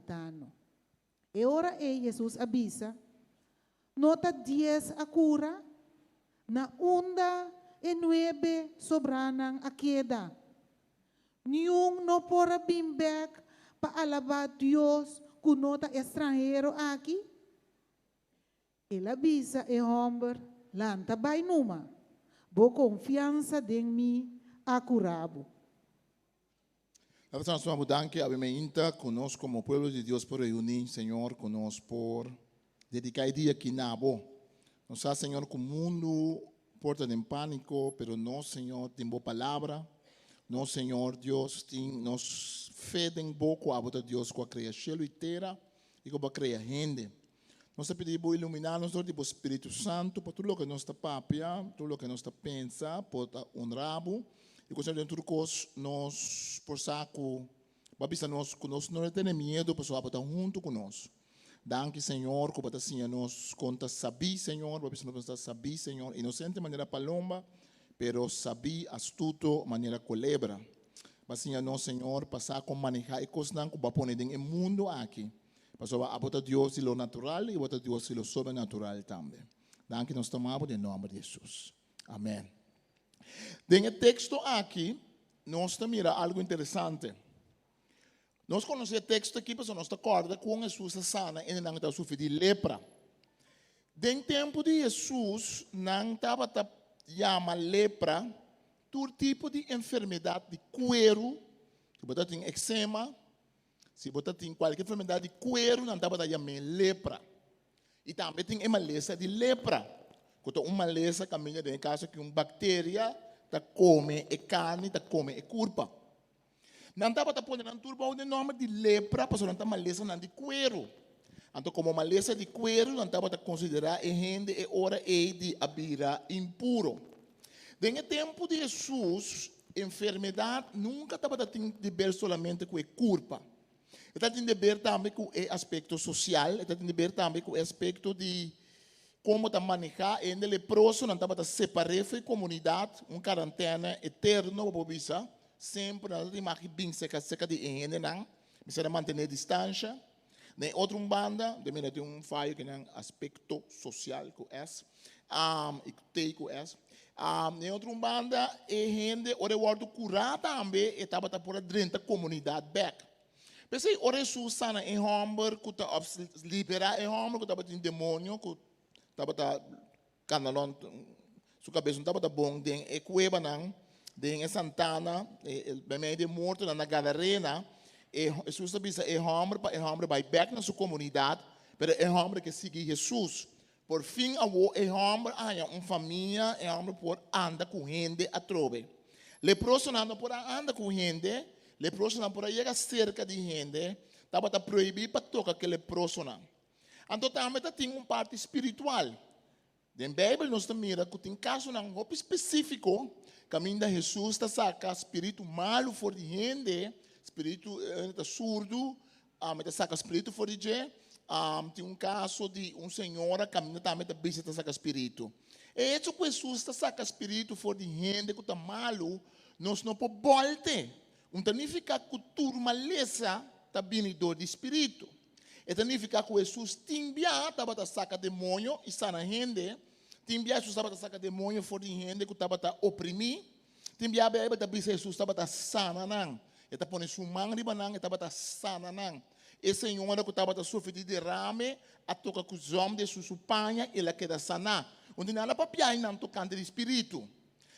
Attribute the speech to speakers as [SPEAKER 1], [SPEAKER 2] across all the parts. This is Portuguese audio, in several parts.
[SPEAKER 1] samaritano. E ora Jesus avisa, nota 10 a cura, na onda e 9 sobranang a queda. Nenhum não pora bimbek para alabar Deus com nota estrangeiro aqui. Ele avisa e homem, lanta vai numa, bo confiança de mim a curabo.
[SPEAKER 2] La persona mudanque avementa conosco como pueblo de Dios por reunir, Señor, conosco por dedicar dia que nabo. Nos ha, Señor, que o mundo porta de pânico, pero no, Señor, tem boa palavra. No, Señor, Dios, nos fede em pouco a botar Deus com a criação inteira e com a criar gente. Nós pedimos iluminar-nos do tipo Espírito Santo para tudo o que nós está papia, tudo o que nós está pensa, para honrabo. E com certeza tudo que nós por saco, babisa nós que nós não tem medo, pessoal para estar junto conosco. Danke, Senhor, que para assim nós conta saber, Senhor, babisa nós está saber, Senhor, inocente maneira paloma, pero saber astuto maneira culebra. Assim nós, Senhor, passar com manejar e coisas que vai pôr no mundo aqui. Pastor, a botar Deus e lo natural e botar Deus e lo sobrenatural também. Danke, nós tomamos em nome de Jesus. Amém. Nesse texto aqui, nós temos algo interessante. Nós conhecemos o texto aqui, porque nós acordamos com Jesus sana e não está sofrendo de lepra. No tempo de Jesus, não estava chama lepra, todo tipo de enfermidade de cuero, se você tem eczema, se você tem qualquer enfermidade de cuero, não estava chamando lepra. E também tem uma maleza de lepra. Quando uma maleza caminha dentro de casa que uma bactéria está come e carne, está come e curva. Não estava pondo na turba o nome de lepra, porque não está maleza de cuero. Então, como maleza de cuero, não estava considerar a gente e hora de abira impuro. Nesse tempo de Jesus, enfermidade nunca estava de ver solamente com a curva. Está de ver também com o aspecto social, está de ver também com o aspecto de como está manejar, e leproso não estava separar da comunidade, quarentena eterno, para sempre não tem mais bem seca de gente, não, precisa manter distância. Nem outra banda, também tem falho que é aspecto social que é, e tem que é. Nem outra banda, a gente, o reward curar também, estava por dentro da comunidade back. Pensei, o Jesus sana em homem, que está liberar em homem, que estava em demônio, que estava canalon, sua cabeça não estava bom, tem e cueva não, tem Santana, bem de morto na Gadarena, e Jesus avisa e homem vai back na sua comunidade, mas é homem que segue Jesus. Por fim, o homem há uma família, é homem por andar com gente a trove. Leproso não por andar com gente, leproso não por chegar cerca de gente, estava proibido para tocar aquele leproso não. Então, também tem uma parte espiritual. Na Bíblia, nós mira que tem caso não específico, caminho de Jesus está saca espírito malo fora de gente, espírito surdo, está saca espírito fora de gente. Tem um caso de senhora caminha também da visita saca espírito. E isso que Jesus está saca espírito fora de gente que está malo, nós não podemos voltar. Não significa que turma lesa está vindo de espírito. E significa que Jesus timbia, estava saca demônio e sana gente. Timbia Jesus estava saca demônio fora de gente que estava oprimir. Timbia a Bíblia Jesus estava sana não. Ele põe sua mão de banana, estava sana não. E senhora que estava sofrendo de derrame, a toca com os homens de sua panha, ela queda sana. Onde não há papiar não tocando de espírito.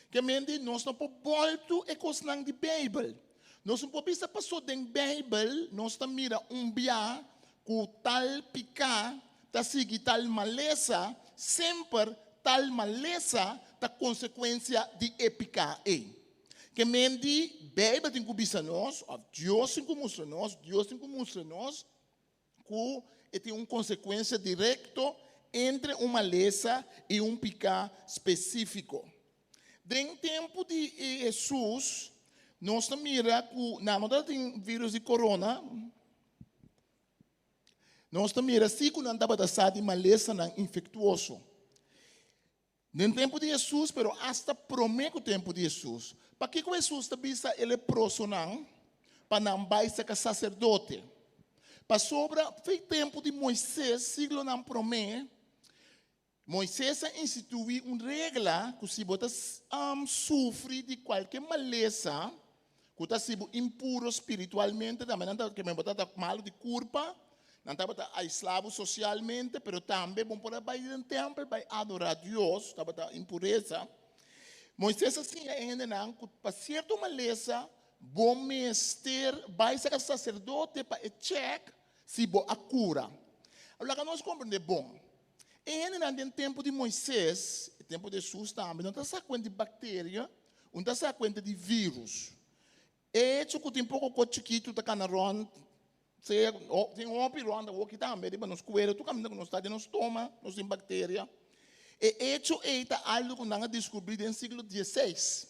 [SPEAKER 2] Que mente nós não podemos voltar e coisas de Bíblia. Nós não podemos passar da Bíblia, nós estamos mira bia com tal picar, tá seguir tal maleza, sempre tal maleza tá consequência de epicar. Que mente Bíblia tem que bisa nós, Deus tem que mostrar nós, Deus tem que mostrar nós, que tem uma consequência direta entre uma maleza e picar específico. Dentro do tempo de Jesus, nós mira que não tem vírus de corona. Nós mira se que não estava de maleza não infectuoso. No tempo de Jesus, pero hasta promete o tempo de Jesus. Para que Jesus está bisa ele leproso não? Para não vai ser sacerdote. Para sobra, foi tempo de Moisés, siglo não promete, Moisés instituiu uma regra que se você sofre de qualquer maleza, que está sendo impuro espiritualmente, também não está que me botar mal de culpa, não está aislado socialmente, mas também bom para ir no templo, para adorar a Deus, está impureza. Moisés assim ainda não, para certa maleza, bom mestre, vai ser sacerdote para check se bo a cura. Agora nós compreendemos bom. Ainda no tempo de Moisés, tempo de Jesus também, não está se conta de bactéria, não está se conta de vírus. E isso que tem pouco chiquito da canaron, tem um opirão da que também, mas nos coelhos, tu caminha com nós está de nos toma, nos tem bactéria. E isso é algo que nós descobrimos no século XVI.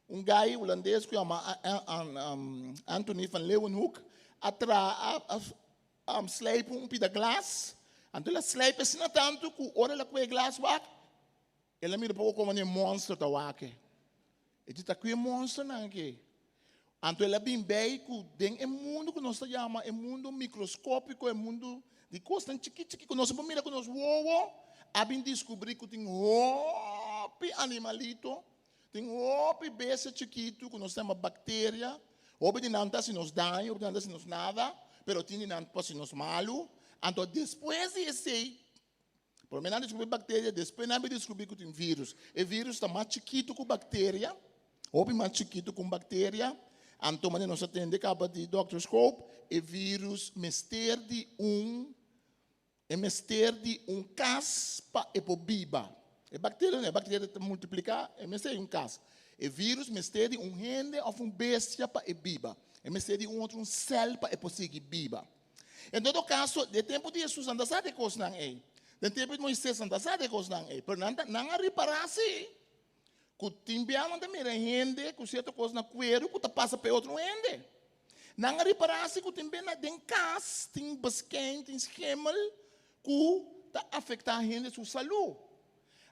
[SPEAKER 2] Um gajo holandês que chama Anthony van Leeuwenhoek, slijpen um pida glass. Então ela slijpen assim tanto que ora ela com glass wak, ela mira pouco como um monstro tá wak. E diz que é monstro não que. Então ela bem bem que tem mundo que nós chama mundo microscópico, mundo de coisa chiquita que nós vamos mirar que nós a bem descobrir que tem animalito, tem besta chiquito que nós temos bactéria, de não tá se nos dano, não tá se nos nada, pero tem não tá se nos malo. Então, depois de esse, por menos descobrir bactéria, depois não descobrir que tem vírus. E vírus está mais chiquito que bactéria, mais chiquito com bactéria. Então, nós atendemos capa de Dr. Scope, e vírus mestre de caspa e por biba. E bactéria multiplicar, é mestre de cas. E vírus mestre de rende ou bestia para e biba. É mestre de outro céu para e conseguir biba. Em todo caso, de tempo de Jesus, não sabe de coisa não é. De tempo de Moisés, não sabe de coisa não é. Pero não reparar-se. Que timbiam da mira rende, que certa coisa na cuero, que passa para outro rende. Não reparar-se que também na den cas, tem basquete, tem esquema, que afeta a rende sua saúde.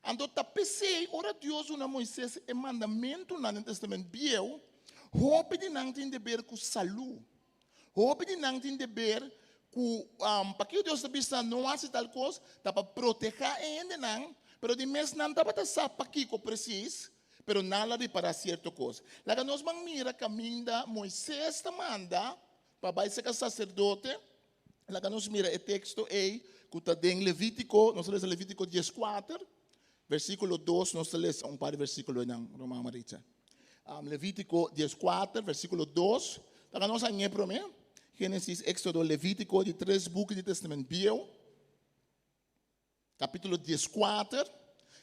[SPEAKER 2] Então, pensei, ora Deus, na Moisés, é mandamento no Testamento Biel, roupa de não tem dever com saúde. Roupa de não tem dever para que Deus está não hace tal coisa, está para proteger ainda não, pero de mês não está para saber para que precisa, pero nada de para certa coisa. Lá nós vamos mirar caminho da Moisés está manda para vai ser sacerdote. Lá nós mira o texto aí que está em Levítico, nós lemos Levítico 14, versículo 2, nós lemos par de versículos na Romana Maritza. Levítico 14, versículo 2, lá nós vamos ver Gênesis, Éxodo, Levítico, de 3 books do Testamento Bíblico, capítulo 14.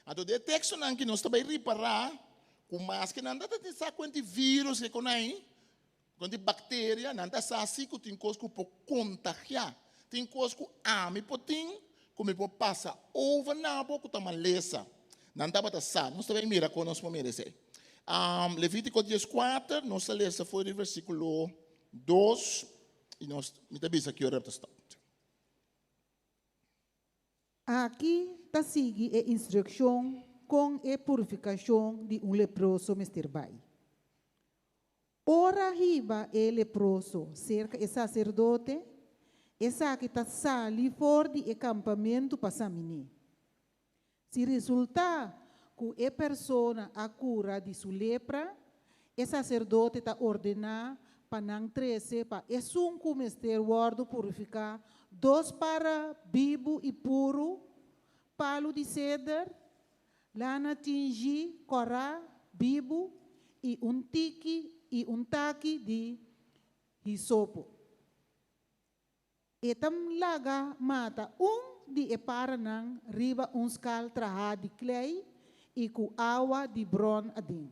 [SPEAKER 2] Então, o texto que nós também reparar, com mais que não dá de saber quanto vírus que tem, quanto bactéria, não dá assim que tem coisa que pode contagiar, tem coisa que ame, tem como pode passar over na boca que está maleza, não dá para saber. Nós também mira com nós vamos dizer. Levítico 14, nós lemos foi o versículo 2. E nós me avisa que hora está.
[SPEAKER 1] Aqui está seguindo a instrução com a purificação de leproso mestirbai. Ora riba leproso cerca de sacerdote, essa que está sali fora de acampamento para samini. Se resulta que a pessoa a cura de sua lepra, o sacerdote está ordenado para não trece, para um comester guardo purificar, 2 para vivo e puro, palo de cedar, lana tingi, corá, vivo, e tiki e taki de hisopo. E tam laga mata de para nang riba skal traha de clay e com água de bron adin.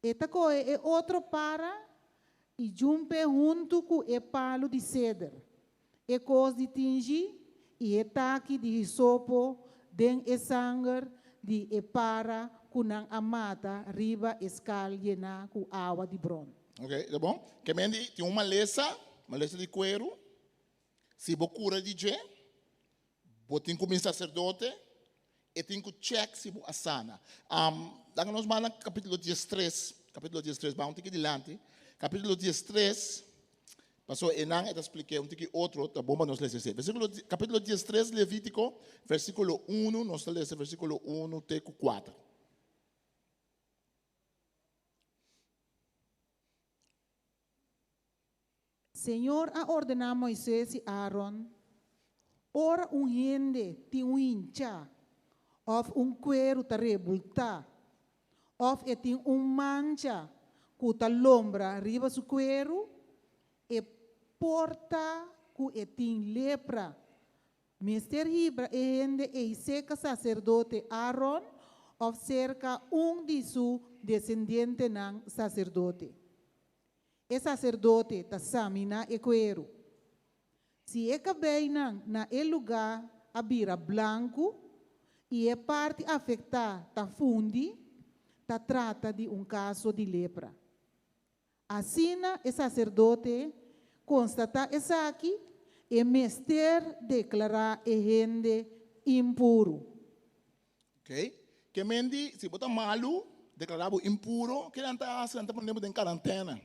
[SPEAKER 1] Eta é outro para e jumpe junto com o palo de cedar, e cos de tingi e taque de hisopo, den e sangue de para kunang amata riba escal llena com água de bron.
[SPEAKER 2] Ok, tá bom? Que mendi tem uma maleza de cuero, se você cura de je, você tem como sacerdote, e tem que check se você sana. Lá nós vamos no capítulo 13, vamos ter que adiante. Capítulo 13, Pastor Enan, eu expliquei um pouquinho outro, tá bom, nós lemos capítulo 13, Levítico, versículo 1, nós lemos versículo 1 até 4.
[SPEAKER 1] Senhor a ordenar a Moisés e Aaron, ora gente tem hincha, ou cuero ta rebulta, ou tem mancha, que ta lombra riba su cuero, e porta que tem lepra. Mister Hibra e gente e seca sacerdote Aaron, ou cerca de su descendiente ng sacerdote. E sacerdote ta samina e cuero. Se é cabei na lugar abira branco e é parte afetada ta fundi, ta trata de caso de lepra. Assim, o sacerdote constata essa aqui e mester declarar a gente impuro.
[SPEAKER 2] Ok? Que mendi, se botar malu, declarado impuro, que não está ponendo em quarentena.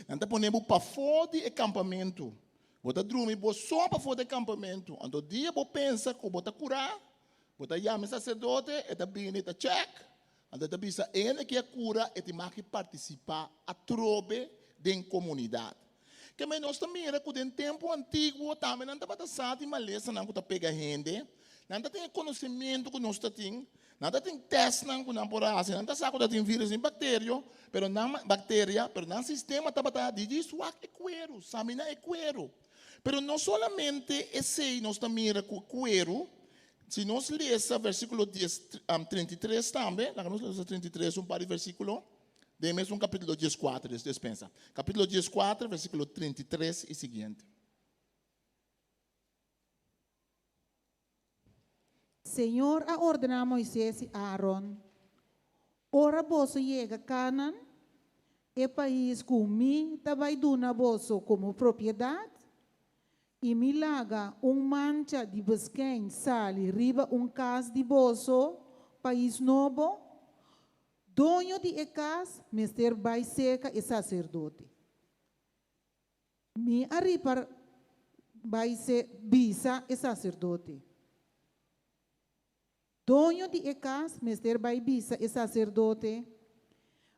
[SPEAKER 2] Não está ponendo para fora do acampamento. Bota dormir só para fora do acampamento. Então, dia você pensa que você curar, você chama o sacerdote, e está bem, está check. Então, está pensa, ele que é cura, e tem que participar a trobe da comunidade. Que nós também era que no tempo antigo, também não estava passando em maleza, não está pega gente, não tem conhecimento que nós temos. Nada tem teste não na porase, nada sabe que tem vírus e bactéria, pero não sistema tá de isso é cuero, sabe não é cuero. Pero não solamente esse nós também era cuero. Se nós lemos versículo 33 também, nós lemos 33 par de versículo, de mesmo capítulo 14, despensa. Capítulo 14, versículo 33 e seguinte.
[SPEAKER 1] Senhor a ordenar a Moisés e Aaron, ora você chega a Canaã, e país que me vai dar bolso como propriedade, e me laga mancha de besquém sali riba cas de bolso, país novo, dono de casa, mister vai seca e sacerdote. Me arriba vai ser bisa e sacerdote. Dono de casa, mister vai bisa e sacerdote,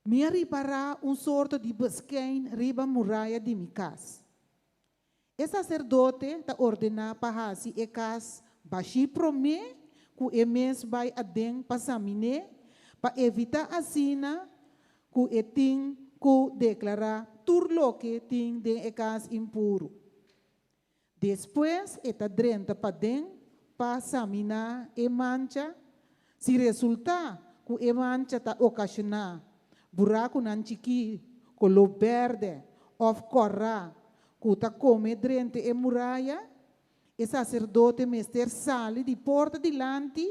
[SPEAKER 1] me arribará sorto de besquém riba muralha de minha casa. O sacerdote ta ordena para si e casa baixi prome que e mês vai adem passamine para evitar assina que e ting que declarar turlo que ting de e casa impuro. Depois eta drenta para den para examinar e mancha. Se resulta que e mancha ta ocasionar buraco nan chiqui, color verde, ou corra, que ta come drente e muralha, e sacerdote mester sale de porta dilante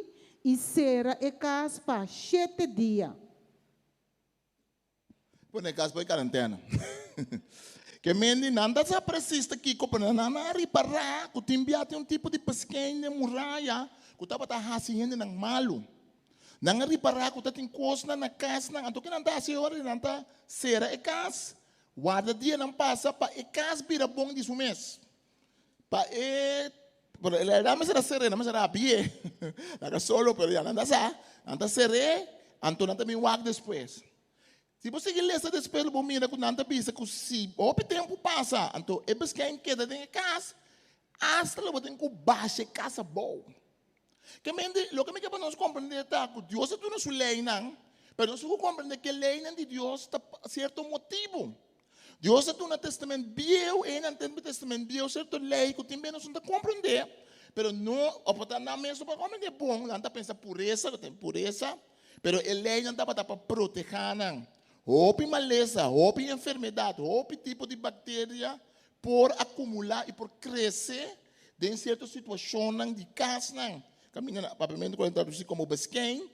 [SPEAKER 1] e será e casa para 7 dias.
[SPEAKER 2] Põe casa para quarentena. Que mendi nada se precisa aqui, que não reparar, que tem tipo de pesquinha, muralha, que estava fazendo nang malo. Não reparar que tem coisa na casa, não que não está senhora, não está será e casa. Guarda dia não passa para e casa vira bom disso mês. Para e ela mas era serena, mas era bie. Era solo, pero já não está serena, então não também wag depois. Se você ler essa despesa, você mira que não está pensa que se o tempo passa, então é porque quem queda em casa, hasta lo tem que baixar casa boa. Que mente, lo que me quer nós compreender tá que Deus é tudo sua lei não, mas nós vamos compreender que a lei de Deus está certo motivo. Deus é tudo no testamento bio e no testamento bio certo lei que também nós não compreender, mas não, o para não mesmo para compreender bom, não está pensando pureza, tem pureza, mas a lei não está para proteger não. Houve maleza, houve enfermidade, houve tipo de bactéria por acumular e por crescer em certas situações de casa não. Caminha papiamento como besquém,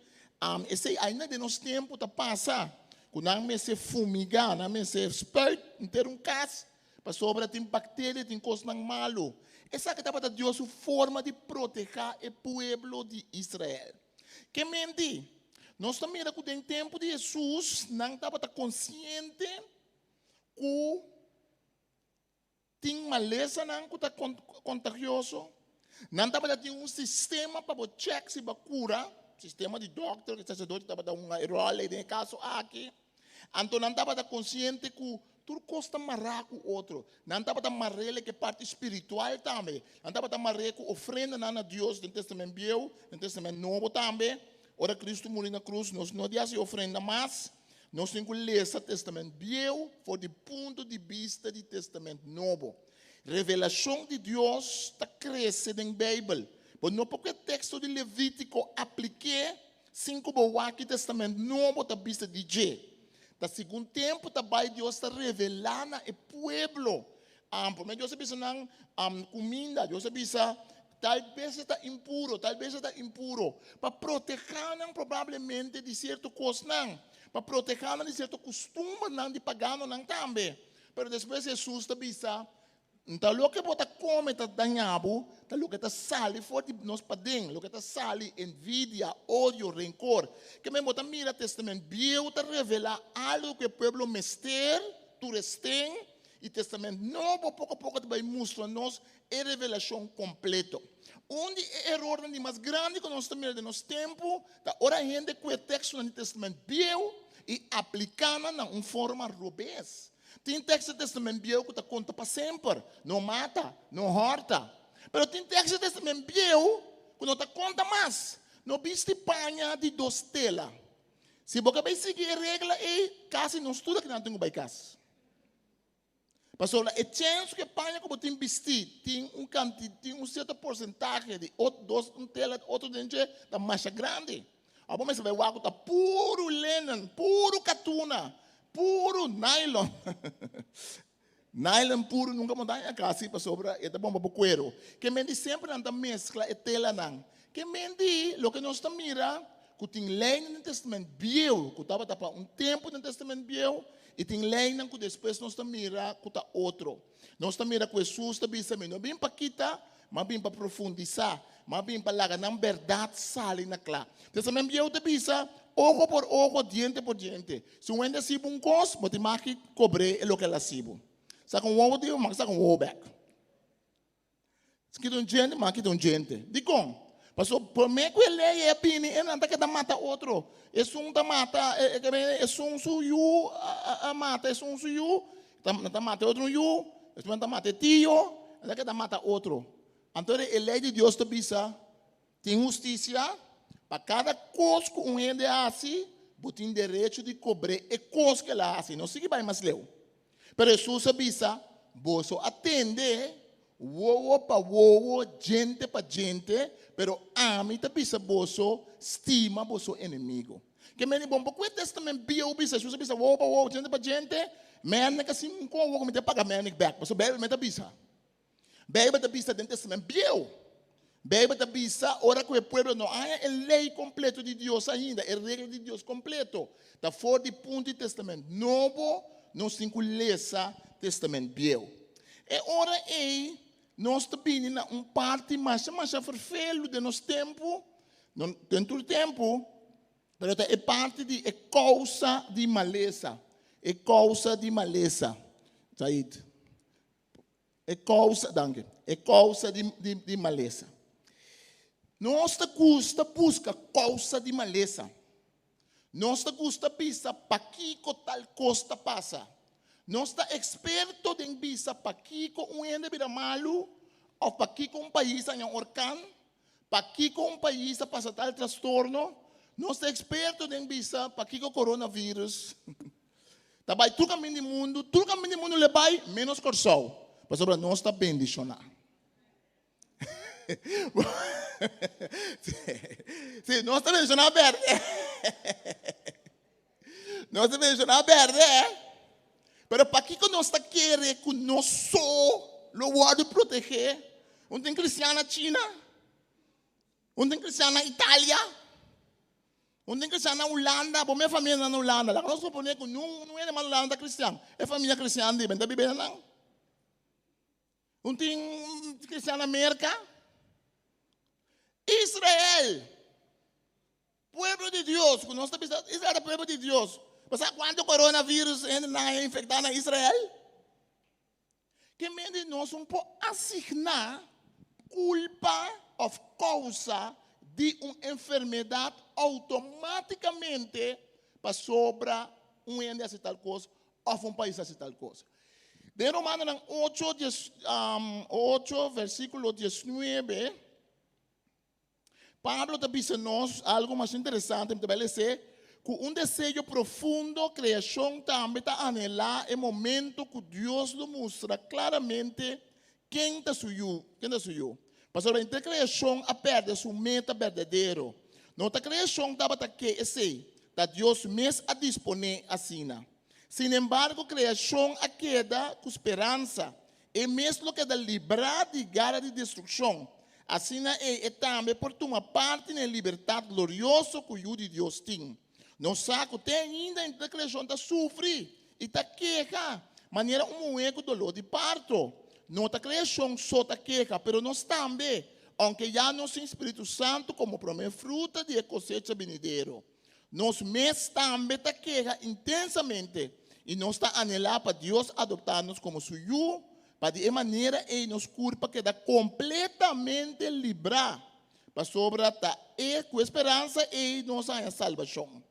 [SPEAKER 2] esse ainda de nosso tempo tá passa, quando não me se fumigar, não me se spurt, ter casa, para sobra tem bactéria, tem coisa não malo. Essa que estava da Deus forma de proteger o povo de Israel. Que mente, nós também que tem tempo de Jesus não estava consciente que tem maleza não que está contagioso. Não estava ter um sistema para check se a cura, sistema de doctor, que sacerdote estava dar uma role em caso aqui. Então não estava consciente que tudo custa marrar com o outro. Não estava marrele que parte espiritual também. Não estava marrele com ofrenda a Deus no Testamento Velho, no Testamento Novo também. Ora Cristo morreu na cruz, nós não dizemos ofrenda mais. Nós temos que ler o Testamento Velho por do ponto de vista do Testamento Novo. Revelação de Deus está crescendo na Bíblia. Mas não porque o texto de Levítico aplique 5 boas Testamento Novo está vista de G. No segundo tempo, também Deus está revelando ao povo. Por meio Deus está dizendo comida, Deus está dizendo talvez está impuro. Para proteger provavelmente de certa coisa, para proteger de certo costume de pagano também. Mas depois Jesus está dizendo, então, o que você come está danhado, o que está sali fora de nós padrinhos, o que está sali envidia, ódio, rancor. Que mesmo você mira o Testamento Velho, está revela algo que o povo mister, tu tem, e o Testamento Novo, pouco a pouco, vai mostrar-nos a revelação completa. Onde é o erro mais grande que nós estamos de nosso tempo, ora a gente com o texto do Testamento Velho e aplicando em forma robês. Tem texto do Testamento Velho que conta para sempre. Não mata, não horta. Mas tem texto do Testamento Velho que não conta mais. Não viste panha de 2 telas. Se você vai seguir a regra, quase não estuda que não tem casa. Pastor, é chance que panha que você vestir tem um certo porcentagem de um tela, outro dente da marcha grande. A bom você vai ver que puro linen, puro catuna. Puro nylon. Nylon puro nunca mandar a casa para sobra é bom para o cuero. Que mendi sempre anda mescla e tela não. Que mendi o que nós estamos mira, que tem lei no Testamento Velho, que estava para tempo no Testamento Velho, e tem lei que depois nós estamos mira que está outro. Nós estamos mira que Jesus está dizendo, não bem para quitar, mas bem para profundizar, mas bem para largar na verdade sale na clara. Testamento Velho está dizendo ojo por ojo, diente por diente. Se um ende sibo um cos, você tem que cobrir o que ela sibo. Saca um ovo, mas saca um ovo back. Se quer um gente, mas quer um gente. Digo, pastor, por mim que ele é pini, ele não está que mata outro. É um da mata, é um suyu, a mata, é um suyu, está mata outro yu, está mata tio, ele que mata outro. Então, a lei de Deus te bisa, tem justiça. Para cada coisa que um ende assim, você tem direito de cobrir a coisa que ela assim. Não sei que vai mais leu. Mas Jesus avisa, você atende, uou para uou, gente para gente, pero a mim te avisa, você estima você inimigo. Que me bom, porque o Testamento Velho avisa, Jesus avisa, uou para uou, gente para gente, mas que assim, como me te paga me back, mas o Bíblia me avisa. Bíblia te avisa dentro do Testamento Velho. Bíblia te avisa, ora que o povo não há a lei completa de Deus ainda, a regra de Deus completo. Está fora de ponto de Testamento Novo, nós temos que ler o Testamento Velho. E ora nós estamos na parte mais vermelho de nosso tempo, dentro do tempo, mas é parte de causa de maleza. É causa de maleza. Said. É causa, danke. É causa de maleza. Nossa custa busca causa de maleza. Nossa custa pisa para que tal costa passa. Nossa experto em visa para que um ende vira malo ou para que um país tenha orcan, para que um país passa tal transtorno. Nossa experto em visa para que o coronavírus. Também tudo caminho do mundo le vai menos corsol. Mas sobre nós está bem dicionar. Sim, nós estamos mencionando verde. Nós estamos mencionando verde. Mas para que nós estamos querendo que nós só o guardo proteger? Um tem cristiano na China, um tem cristiano na Itália, um tem cristiano na Holanda. Bom, minha família na Holanda. Nós suponemos que não é uma Holanda cristã. É família cristã de bem, está bem não? Um tem cristiano na América. Israel, pueblo de Deus, nós estamos pensando, Israel é o pueblo de Deus. Mas sabe quanto coronavírus ainda infectado na Israel? que mente nós não pode assignar culpa ou causa de uma enfermidade automaticamente para sobra um ente assim tal coisa ou um país assim tal coisa. De Romanos 8, versículo 19, Pablo está dizendo algo mais interessante, me dizer que um desejo profundo, criação também está anelando o momento que Deus nos mostra claramente quem está suyo. Pastor, a criação a perde sua meta verdadeiro. Nossa criação estava aqui, esse, da Deus mesmo a disponer assim. Sin embargo, a criação a queda com esperança, e mesmo que da livrar de guerra de destruição. Assim é também por uma parte na liberdade gloriosa que o Deus tem. Não sabe que ainda a criação está sofrendo e está queja, maneira um dolor de parto. Nossa criação só está queja, mas nós também, aunque já não tem Espírito Santo como primeira fruta de cosecha venidero. Nós mesmos também está queja intensamente e nós está anelando para Deus adotar-nos como suyo, para de maneira e nos culpa queda completamente livrar para sobre e com esperança e nossa salvação.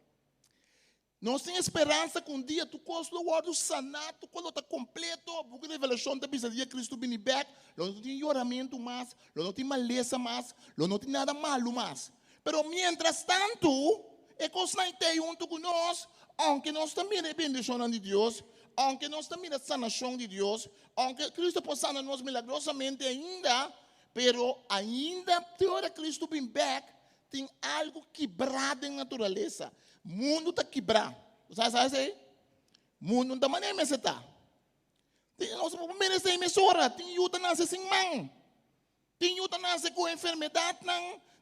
[SPEAKER 2] Nós temos esperança que um dia tu costa o guardo sanado, quando está completo, porque a revelação da vida de Cristo vem back, não tem choramento mais, não tem maleza mais, não tem nada malo mais. Pero mientras tanto, é coisa não tem junto com nós, aunque nós também é bendição de Deus, aunque nós também é sanação de Deus, aunque Cristo possa sanar nós milagrosamente ainda, pero ainda, teoria Cristo vem back, tem algo quebrado em natureza. O mundo está quebrado. Sabe aí? O mundo não está maneira mais está. Nós não merecemos emissora. Tem yuta nasce sem mão. Tem yuta nasce com enfermidade.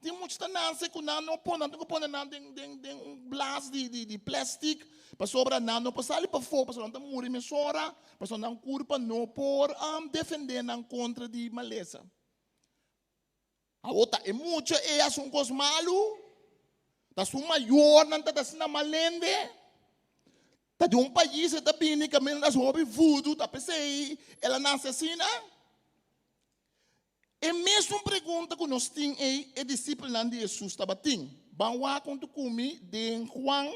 [SPEAKER 2] Tem muitos que nasce com não pôr nada em blas de plástico. Para sobrar não para sair para fora. Para não morrer emissora. Para não culpa não por defender contra de maleza. A outra é muito é um coisa malo. Está sua maior, não está sendo malende. Está de um país, está bem, que está sobre voodoo, está pensando, ela nasce assim, não? É a mesma pergunta que nós temos é discípulo de Jesus, estava tendo. Vamos lá com comigo de Juan,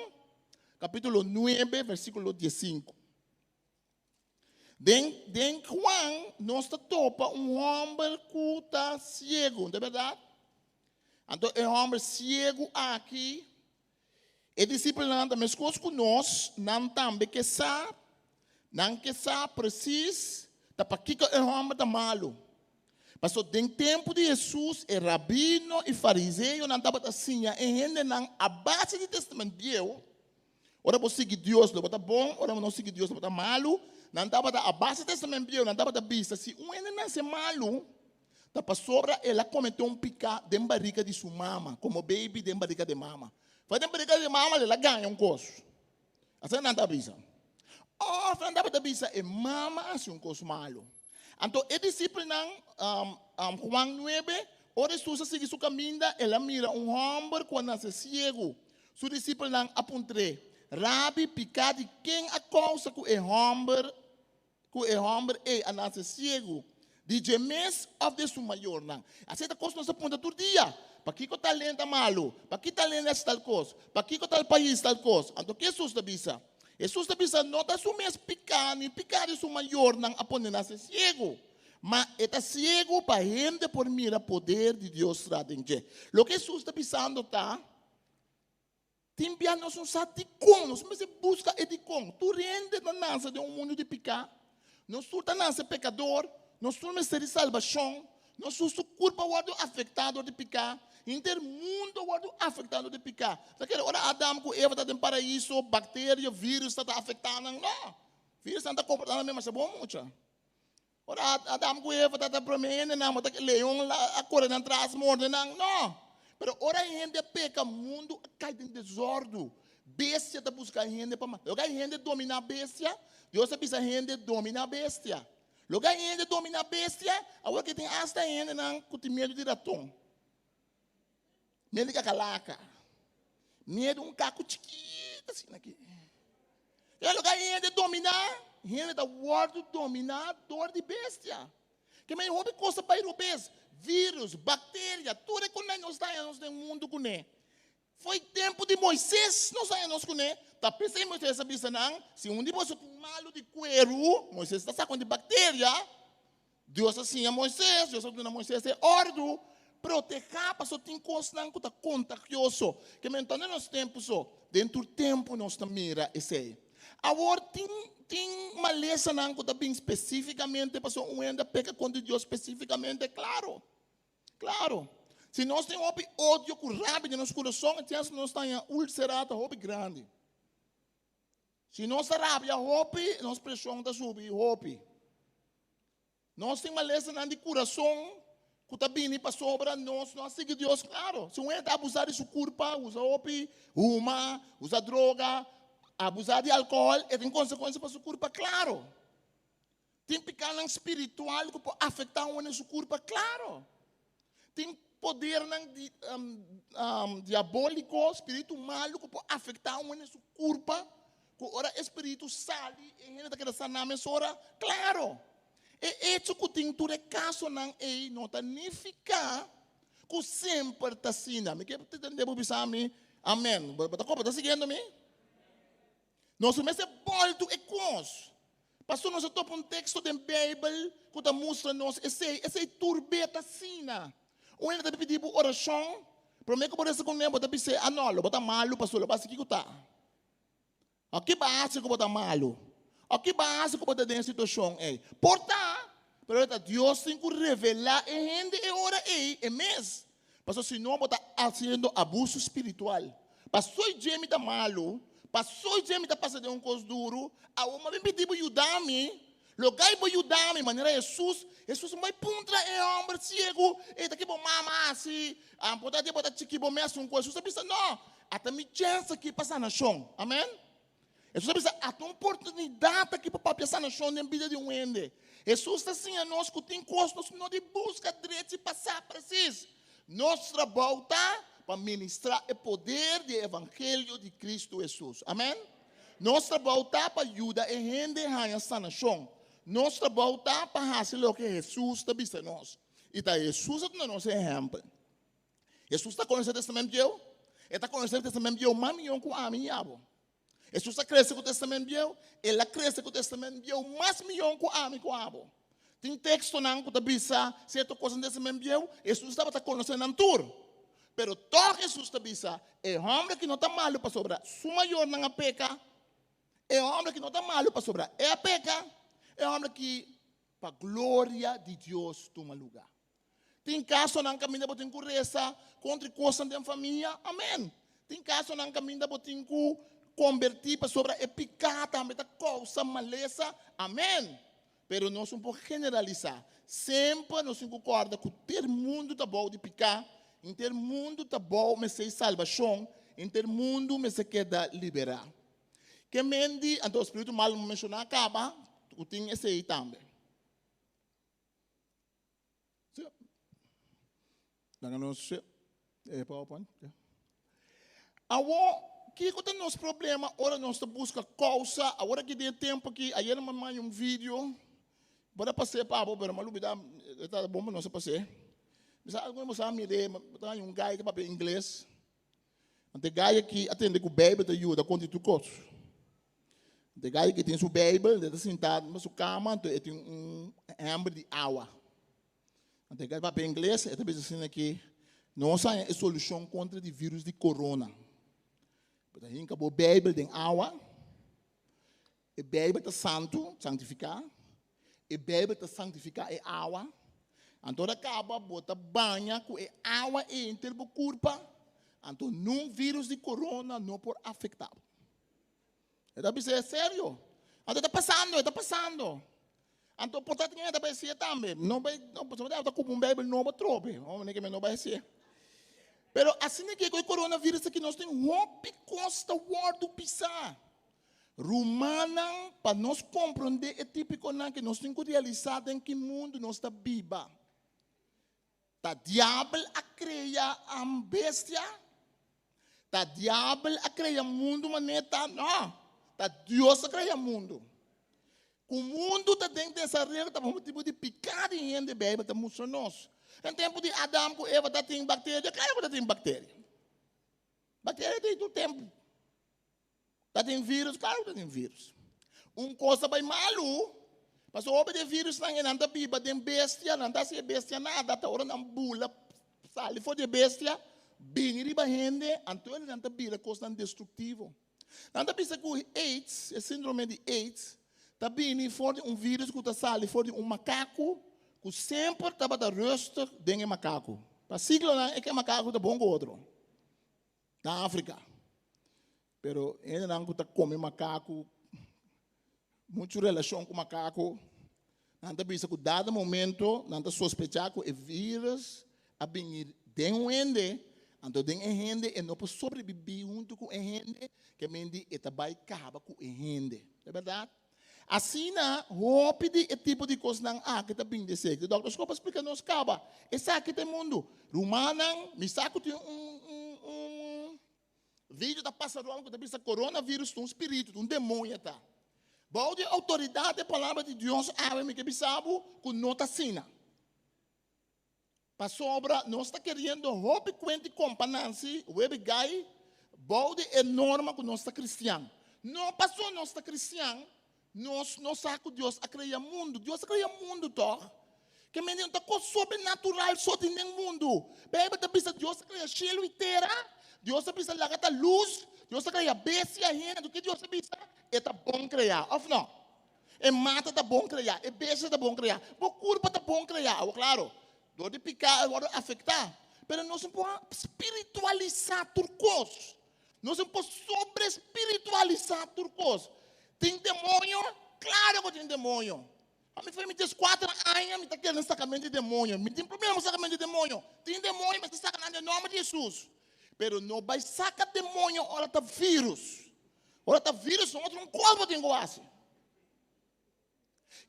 [SPEAKER 2] capítulo 9, versículo 15. De Juan, nós topa homem que está cego, não é verdade? Então, é homem cego aqui. E discípulo não mas coisas que nós não também que sabe, não que sabe preciso, da para que é homem está malo. Mas em tempo de Jesus, e rabino e fariseu não estava assim, e ainda não a base do testamento Deus. Ora você seguir Deus, não está bom, ora não seguir Deus, não está malo. Não estava a base do testamento Deus, não estava a vista se um ainda não é malo. Da pastora, ela cometeu um pecado dentro da barriga de sua mama, como baby dentro da barriga de mama. Foi dentro da barriga de mama, ela ganha um coço. Assim não está bisa. Oh, não está bisa, é mama assim um coço malo. Então, é discípulo Juan 9, ora Jesus segue seu caminho, ela mira homem quando nasce cego. Seu discípulo não apontou, Rabi, pecado de quem a causa que é homem é a nascer cego. De gemes of de sua maior não. Assim a coisa não se aponta todo dia. Para que o talento é malo? Para que talento é tal coisa? Para que o tal país tal coisa? Então que Jesus está bisa? Jesus está bisa não está sua mesma pecado de sua maior não aponta nascer cego. Mas está cego para gente por mira poder de Deus tradenge. Lo que Jesus está pisando está tem bem nós não sabe de como, nós busca de como. Tu rende na nasce de mundo de pecado. Nós tu nasce pecador. Nós somos seres de salvação, nós somos culpa afetado de pecado, intermundo afetado de pecado. Daquela hora Adão com Eva está em paraíso, bactéria, vírus está afetando, não. Vírus está comportando mesmo, mas é bom muito. Ora Adão com Eva está prometendo, não, mas leão a correr atrás, morde, não. Mas ora a gente peca, o mundo cai em desordem. Bestia está buscando a gente para matar. A gente domina a bestia, Deus precisa a gente domina a bestia. Lugar ainda domina a bestia, agora que tem hasta ainda não com medo de ratão. Medo de cacalaca. Medo de um caco chiquito assim aqui. E lugar ainda dominar, gente da world dominador de bestia. Que me houve coisa para europeus, vírus, bactéria, tudo que nós temos no mundo com ele. Foi tempo de Moisés, nós temos com ele. Tá pensando Moisés sabia não? Se um de vocês tem malo de cuero, Moisés está sacando de bactéria. Deus assim a Moisés, Deus a Moisés é ordo. Proteger, para só tem coisa que está contagioso. Que me entende nos tempos, dentro do tempo nós estamos mira esse aí. Agora tem uma lição que está bem especificamente, para só ainda peca contra Deus especificamente, claro. Claro. Se nós temos ódio com rabia no nosso coração, então nós estamos ulcerado, hobby grande. Se nossa rabia, hobby, nossa pressão está subindo, hobby. Nós temos uma lição de coração, que está bem para sobra nós seguimos Deus, claro. Se um é abusar de sua culpa, usa ópio, usa droga, abusar de álcool, e tem consequência para sua culpa, claro. Tem pecado espiritual que pode afetar uma sua culpa, claro. Tem poder diabólico, espírito malo que pode afetar uma sua culpa, que ora espírito sali, e ainda daquela sanamento, claro. E isso que tem todo caso não significa que sempre está assim. Me quer entender por isso amém. Está seguindo-me? Nós vamos ser boldo e cos. Pastor, nós estamos um texto da Bíblia que mostra nós esse turbeta assim. O ainda está pedindo oração. Para mim que por isso que eu vou dizer, não, eu vou malo, pastor, eu vou seguir que está. Aqui base que eu vou malo. Aqui base que eu vou dar em situação é. Portanto, pero Deus tem que revelar e gente e ora é mês. Pastor, se não está fazendo abuso espiritual. Pastor, Jamie está malo. Pastor, Jamie está passando um coisa duro. A uma vez pediu ajudar-me. Lugar para ajudar-me, maneira Jesus vai puntra é homem cego. E daqui para mama assim, pode chique para mesmo um coisa. Jesus pensa não, até me chance aqui passar na chão. Amém? Jesus pensa até uma oportunidade aqui para passar na chão na vida de um ende. Jesus está assim a nós que tem coisa, nós não de busca direito e passar preciso. Nós trabalhamos para ministrar o poder do evangelho de Cristo Jesus. Amém? Nós trabalhamos para ajudar a gente a sanação. Nós trabalhamos para fazer o que Jesus está dizendo a nós. E está Jesus é o nosso exemplo. Jesus está conhecendo o testamento de Deus. Ele está conhecendo o testamento de Deus, mas milhão com a minha avó. Jesus está crescendo com o testamento de Deus. Ele cresce com o testamento de Deus, mas milhão com a minha avó. Tem texto não que está dizendo certa coisa no testamento de Deus. Jesus está conhecendo em tudo. Pero todo Jesus está dizendo, é homem que não está malo para sobrar. Sua maior não é peca. É homem que não está malo para sobrar. É peca. É homem que, para a glória de Deus, toma lugar. Tem caso não caminha para ter reza contra coisas da família. Amém. Tem caso não caminha para ter convertir para sobre o pecado, também a causa maleza. Amém. Pero nós não podemos generalizar. Sempre nós concordamos que o mundo está bom de pecar. Em ter mundo está bom, mas sem salvação. Em ter mundo, mas se queda liberar. Que mendi, então o Espírito mal mencionar acaba, o tem esse aí também. Nós PowerPoint. Agora, que é o nosso problema? Agora nós buscamos causa. Agora que tem tempo aqui, aí eu mandei um vídeo. Bora passar para a mas não está bom, mas não se passar. Mas alguns amigos me um gajo que fala inglês. Tem gajo que atende com o Bíblia, te ajuda com tudo coisa. Tem gajo que tem sua Bíblia, ele está sentado na sua cama, tem hambre de água. Tem gajo que fala inglês, ele está dizendo que nossa é solução contra o vírus de corona. Porque a gente acabou a Bíblia tem água, a Bíblia está santo, santificar, a Bíblia está santificar é água. Então acaba bota banha com a água entre o corpo. Então não vírus de corona não pode afetar. É sério. Então está passando. Então portanto ninguém vai ser também. Não vai com um Bíblia não vai trope. Não vai ser. Pero assim que o coronavírus aqui nós temos rompe costa do pisar. Romana para nós compreender é típico que nós temos que realizar em que mundo nós está viva. Tá diabo a criar a bestia. Tá diabo a criar mundo maneta não. Tá Deus a criar mundo. O mundo está dentro dessa regra, está um tipo de picada em gente, bem, está muito nós. Em tempo de Adão com Eva, está tem bactéria, claro que tem bactéria. Bactéria tem todo tempo. Está tem vírus, claro que tem vírus. Coisa vai malu, mas o homem de vírus não é nada biba, tem bestia, não está se bestia nada, está ora não bula, sali for de bestia, bem riba gente, então ele não está bila, coisa destrutivo. Não está bisa com AIDS, o síndrome de AIDS, está bem for vírus que está sali for de macaco, que sempre estava da rosto dentro macaco. Para siglo não é que macaco está bom com outro. Na África. Pero ele não está come macaco, muita relação com macaco. Não está bisa que dado momento, não está sospechar que o vírus a venir dentro ende, então dentro ende e não pode sobreviver junto com ende, que mendi eta vai acaba com ende. É verdade? Assim, rápido esse tipo de coisa não há que está bem de ser. O doutor Scopa explica nos caba. Esse aqui tem mundo. Romana, me saco tem vídeo da passarola que está bisa coronavírus, um espírito, um demônio tá. Bom de autoridade a palavra de Deus, abre-me que bisabo com nota sina. Para sobra, nós está querendo roupa e companhia, o web guy, bom de enorme que nós está cristiano. Não passou nós está cristiano. Nós saco Deus a criar mundo. Deus cria mundo, toh. Que menino tá coisa sobrenatural só tem no mundo. Bebe tá pensa Deus cria cielo e terra. Deus pensa lá que luz. Deus cria bestia ainda. Do que Deus pensa é tá bom criar. Of não. É mata tá bom criar. É bestia tá bom criar. O corpo tá bom criar. Claro. Dor de picar, dor de afetar. Mas nós não podemos espiritualizar turcos. Nós não podemos sobre espiritualizar turcos. Tem demônio? Claro que tem demônio. A minha família tem 4 anos, me está querendo sacramento de demônio. Me tem problema com sacramento de demônio. Tem demônio, mas está sacando em nome de Jesus. Pero não vai sacar demônio, ora está vírus. Ora está vírus, outro corpo tem gosto.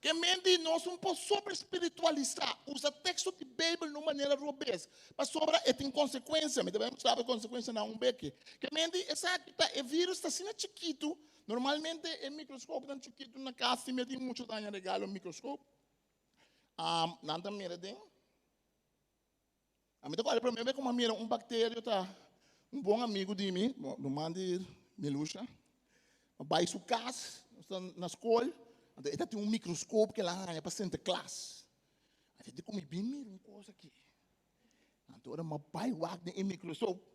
[SPEAKER 2] Que mente nós não podemos sobre espiritualizar. Usa texto de Bíblia de uma maneira robês. Mas sobra e tem consequência. Me devemos saber a consequência não beque. Que mente essa é vírus está sendo chiquito. Normalmente o microscópio está chiquito na casa, me tem muito daño regalo o microscópio. Nada mira dentro. A mim agora para mim como mira bactéria tá bom amigo de mim, no mande Melucha. Vai su casa, na escola, ele tem microscópio que lá é para sentar classe. A gente come bem mira uma coisa aqui. Então era pai o microscópio.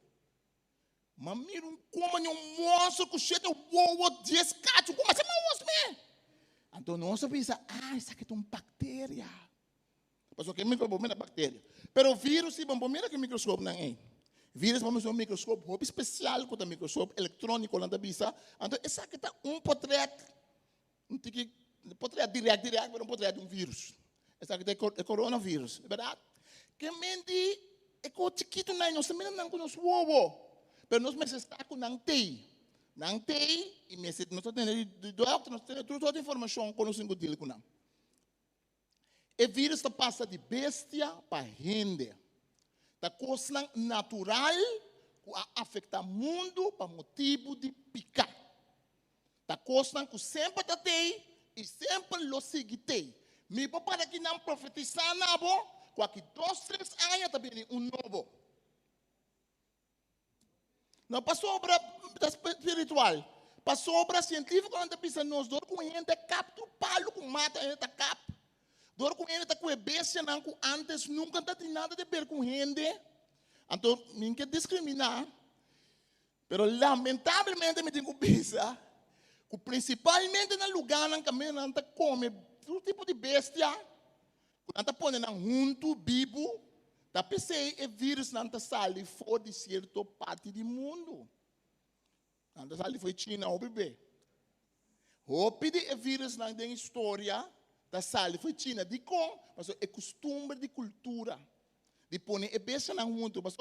[SPEAKER 2] Mas mira como monstro que chega o 10 cacho, como assim monstro mesmo? Então nós pensa, isso aqui é uma bactéria. Porque que microscópio é bactéria. Pero o vírus, se vamos mira que microscópio não é. Vírus vamos usar um microscópio especial com o microscópio eletrônico lá da bisa. Então esse aqui está portrait direto, mas portrait de vírus. Esse aqui é coronavírus, é verdade? Que mendi é com chiquito nós também não conhecemos o ovo. Pero nós necessitamos com nantei, e nós temos toda a informação que nós temos com não. E vírus passa de bestia para gente. Da coisa natural que afeta o mundo para motivo de picar. Da coisa que sempre está aí e sempre lo seguite. Me para que não profetizar nada, com aqui 2, 3 anos também novo. Não passou obra espiritual. Passou obra científica, quando pensa nós, dor com gente, capta o palo, com mata, gente cap. Dor com gente, com a bestia, não, com antes, nunca tem nada a ver com gente. Então, ninguém quer discriminar. Mas, lamentavelmente, me tenho que pensar, que principalmente no lugar em que a gente come todo tipo de bestia, que a gente põe junto, vivo, da PC é vírus não está sali fora de certa parte do mundo. Não está sali foi China ou bebê. Rápido é vírus não tem história, da sali foi China. De com, mas é costume de cultura. De pôr é besta não junto, mas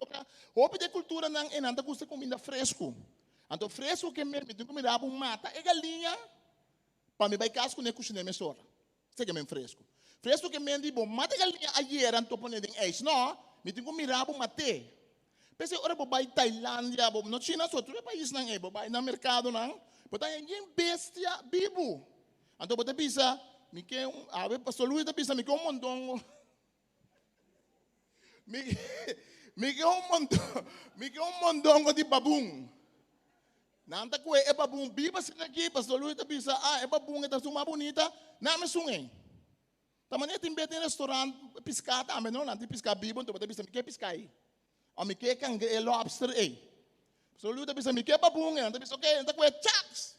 [SPEAKER 2] rápido é cultura não é nada custa comida fresco. Então fresco que me tem comida um mata é galinha. Para me vai caso com é cozinha mesora. Isso que é mesmo fresco. Fresco que me diz, bom, mata galinha ayer, então põe em ex, não? Me tem que mirar para mate. Pensei, ora, vai Tailândia, não China, só outro país não é, vai no mercado não. Porque tem bestia vivo. Então você pensa, me que pastor Luis da bisa me que mondongo. Me que mondongo de babung. Nanta ko e babung biba sila aqui, pastor Luis da bisa, e babung ita suma bonita, na me sungay. Tamanya timbete em restaurante piscar também não, nanti piscar bibo, então bisa me que piscar aí. O me que cangre lobster aí. Pastor Luis da bisa me que babung, nanti bisa okay, nanta ko e chaks.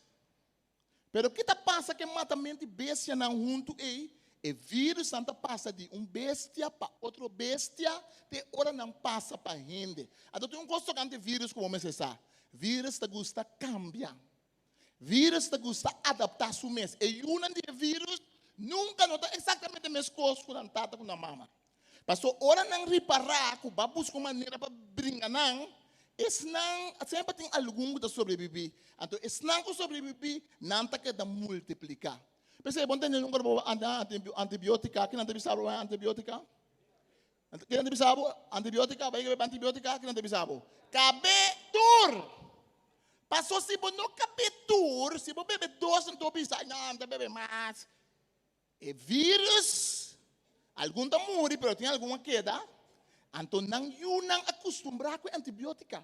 [SPEAKER 2] Pero que passa que mata mente bestia não junto aí, e vírus santa passa de bestia para outro bestia, de hora não passa para gente. Então tem gosto que vírus como você sabe. Vírus te gusta cambiar. Vírus te gusta adaptar su mês. E de vírus nunca nota exatamente a mesma coisa com a tata com a mama. Passou hora não reparar, que vai buscar maneira para brincar não. Não, sempre tem algum que sobreviver. Então, não que sobreviver, não está que multiplicar. Pensei, bom, tem um grupo antibiótica, que não tem bisabo antibiótica? Que não tem bisabo antibiótica? Vai que antibiótica, que não tem bisabo? Cabe tur. Passou se você não cabe tur, se você bebe dois, não tem bisabo, não bebe mais. E vírus, algum está morrer, mas tem alguma queda. Então, não acostumbrar com antibiótica.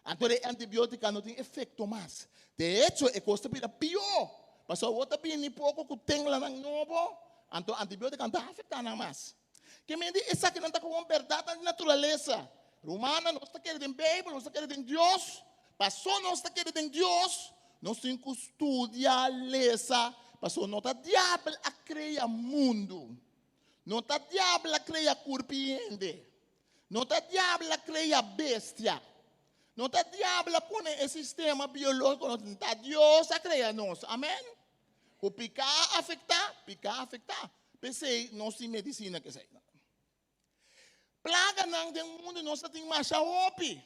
[SPEAKER 2] Então, a antibiótica não tem efeito mais. De hecho, é coisa pior. Porque o outro bem pouco que tem lá no novo, então, a antibiótica não está afetando mais. Que me diz, essa que não está com uma verdade da natureza. Romana, nós está querendo em Bíblia, nós está querendo em Deus. Passou, nós está querendo em Deus. Nós temos que estudar, ler. Passou, não está diabo a criar mundo. Não está diabo a criar corpiente. Não está diabo a criar bestia. Não está diabo a pôr esse sistema biológico. Não está Deus a criar nós. Amém? O picar afetar. Pensei, nós temos medicina que sei. Plaga não tem mundo, nós temos marcha opi.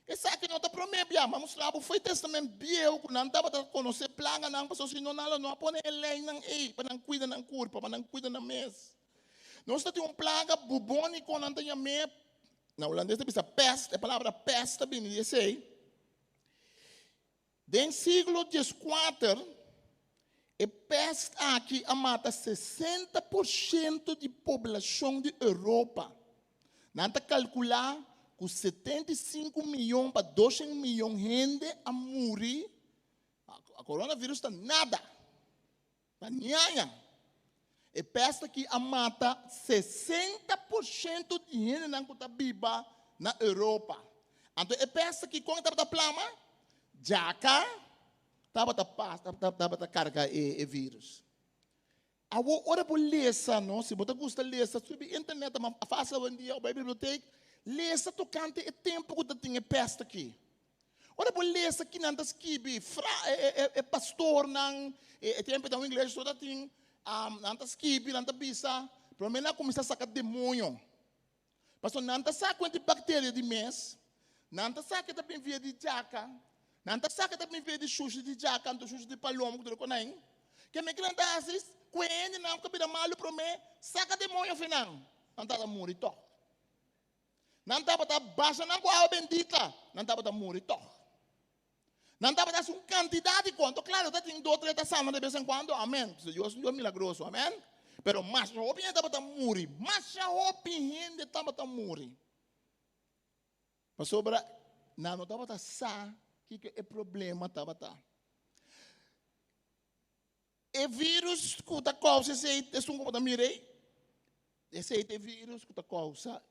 [SPEAKER 2] Essa aqui não está prometendo. Vamos lá, foi testamento bio, não estava a conhecer plaga não, porque senão não põe ele não para não cuidar da corpo, para não cuidar da mesa. Nós temos plaga bubônico, não tem medo. Na holandesa diz peste, a palavra peste também diz aí. No século XIV, a peste aqui mata 60% da população da Europa. Não está calcular que 75 milhões para 200 milhões de gente a morrer. A coronavírus está nada. Está nhanha. A peste aqui mata 60% de gente que está viva na Europa. Então, a peste aqui, quando está plama, jaca, estava a carregar o vírus. Agora, por ler, não? Se você gosta de ler, sobre a internet, faça um dia, vai à biblioteca, lê tocante o tempo que tem a peste aqui. Ora, por ler aqui, não é pastor, não, é tempo da inglês, só tem. Nanta skibi, nanta bisa, pero mena começa a sacar demônio. Pastor, nanta saca quanto bactéria de mês, nanta saca também via de jaca, nanta saca também via de xuxa de jaca, do xuxa de paloma, que tu reconhece. Que me grande assis, quando não cabida malo para mim, saca demônio final, nanta da morito. Nanta bata baixa na água bendita, nanta bata morito. Não dá para dar uma quantidade de quanto. Claro, tem 2 ou 3 anos de vez em quando. Amém. Deus é milagroso. Amém. Pero mais hopi gente está morrer. Mais hopi gente está morrer. Mas sobre não está para sa que é problema está para. É vírus que está causa esse é um como mirei. Esse é vírus que está causa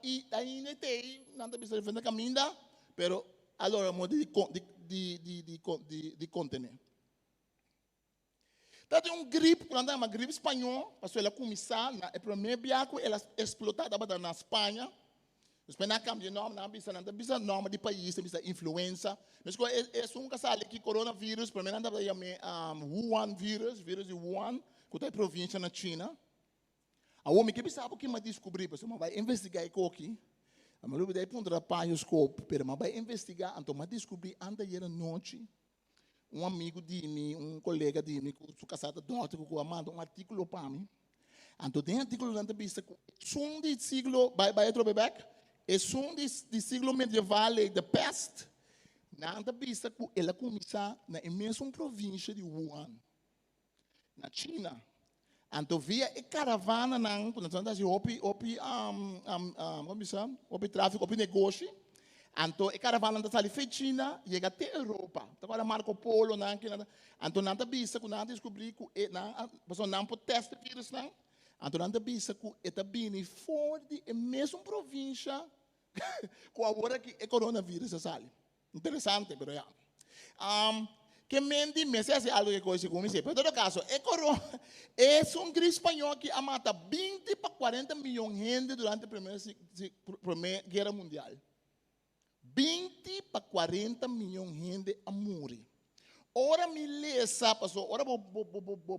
[SPEAKER 2] e ainda tem não está precisa defender caminho, pero allora modo di contener. Tem gripe, quando é uma gripe espanhola, porque ela começou, na primeira biaco, ela explotada na Espanha. Espanha cambia de nome, não bisa nome de país, bisa influenza. Mas é um casal que coronavírus, primeiro anda para Wuhan vírus de Wuhan, que é a província na China. A homem que sabe o que mais descobrir, porque vai investigar aqui. A mulher vai pôr para o escopo, mas vai investigar, então vai descobrir anda aí na noite, um amigo de mim, colega de mim, que casado doutor, que manda artigo para mim. Então tem artigo na vista, som do século, vai back, é som do século medieval da peste, na vista que ela começa na mesma província de Wuhan. na China. Anto via e caravana nang kung nasa si opi opi tráfico, opi negócio. Anto e caravana da sali fe China, chega até Europa. Agora Marco Polo nang kinada. Anto nanta bisa ku nanta descobrir ku e nang paso nang po teste vírus nang. Anto nanta bisa ku etabini for di e mesmo província com agora que é coronavírus sali. Interessante, pero ya. Que mendi meses hace algo que coisa como isso. Pero em todo caso, é um gripe espanhol que mata 20 para 40 milhões de gente durante a Primeira Guerra Mundial. 20 para 40 milhões de gente a morrer. Ora me lesa, passou, ora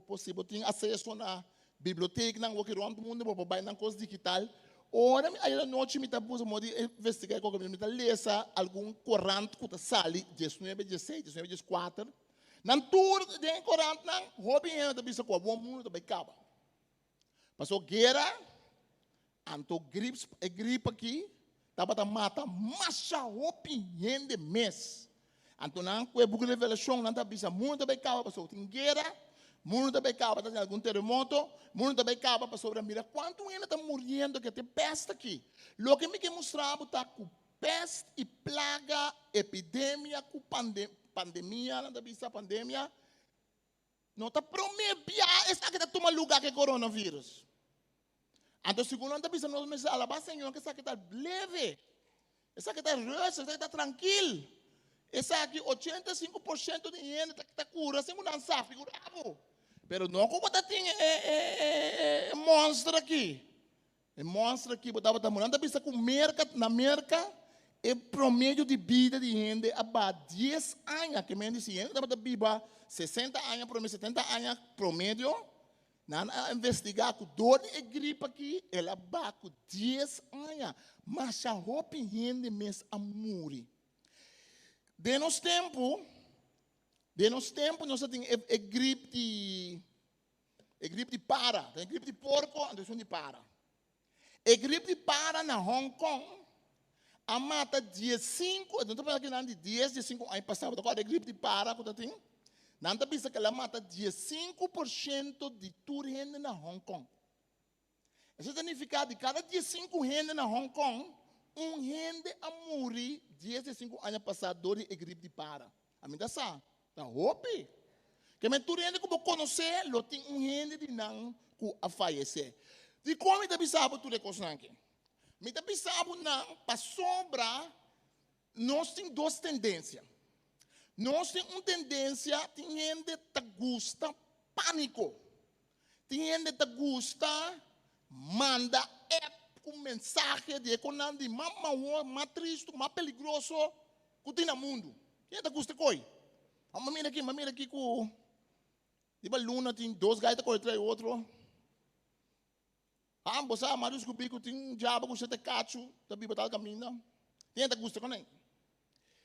[SPEAKER 2] possível ter acesso na biblioteca, não vou que o mundo vou buy na coisa digital. Ora aí a noite me tá pus modi investigar com me tá lesa algum corante que tá sali 19, 16, 19, 14. Nan tour de corante nan hobby é da bisa com bom mundo da acaba. Passou guerra, anto gripe aqui, tava tá mata massa opinião de mês. Anto nan com buco revelação nan tá bisa mundo da acaba, passou tem guerra. Mundo também acaba, tem algum terremoto, mundo também acaba para sobre mira quanto ainda está morrendo que tem peste aqui. Lo que me que mostrava tá com peste e plaga, epidemia, com pandemia, não está pandemia, não está promebia, essa que está tomando lugar que é coronavírus. Então segundo não está pensando nos meses alabar Senhor que essa que está leve, essa que está rosa, essa que está tranquilo, essa aqui 85% de gente está cura, sem não sabe figurado. Pero não como está tem monstro aqui. É monstro aqui, botava tá morando, pensa com na merca é promédio de vida de gente há 10 anos, que me diz gente, estava viva 60 anos, promédio 70 anos, promédio, na investigar com dor e gripe aqui, ela há 10 anos, mas a roupa gente mesmo a morrer. De nos tempo, nós temos gripe de para, tem gripe de porco, então de para. E gripe de para na Hong Kong, a mata dia 5, não estou falando aqui não de 10, dia 5 ano passado, agora é gripe de para, que tem. Não está pensando que ela mata dia 5% de toda gente na Hong Kong. Isso significa que cada dia 5 gente na Hong Kong, gente a morrer 15 anos passados e gripe de para. A mim está roupa. Que me tu gente que vou conhecer, lo tem gente de não que a fallecer. De como está pensando tu recosta aqui? Me está pensando não para sobra. Nós temos duas tendências. Nós temos uma tendência, tem gente que gosta pânico. Tem gente que gosta manda com mensagem de economia de mais triste, mais perigoso que tem no mundo. Quem é que gosta de coisa? Vamos mira aqui com diba luna tem 2 gaitas contra o outro. Você mas descobri que tem diabo que você te cacho, tá biba tal caminho. Quem é que gosta com ele?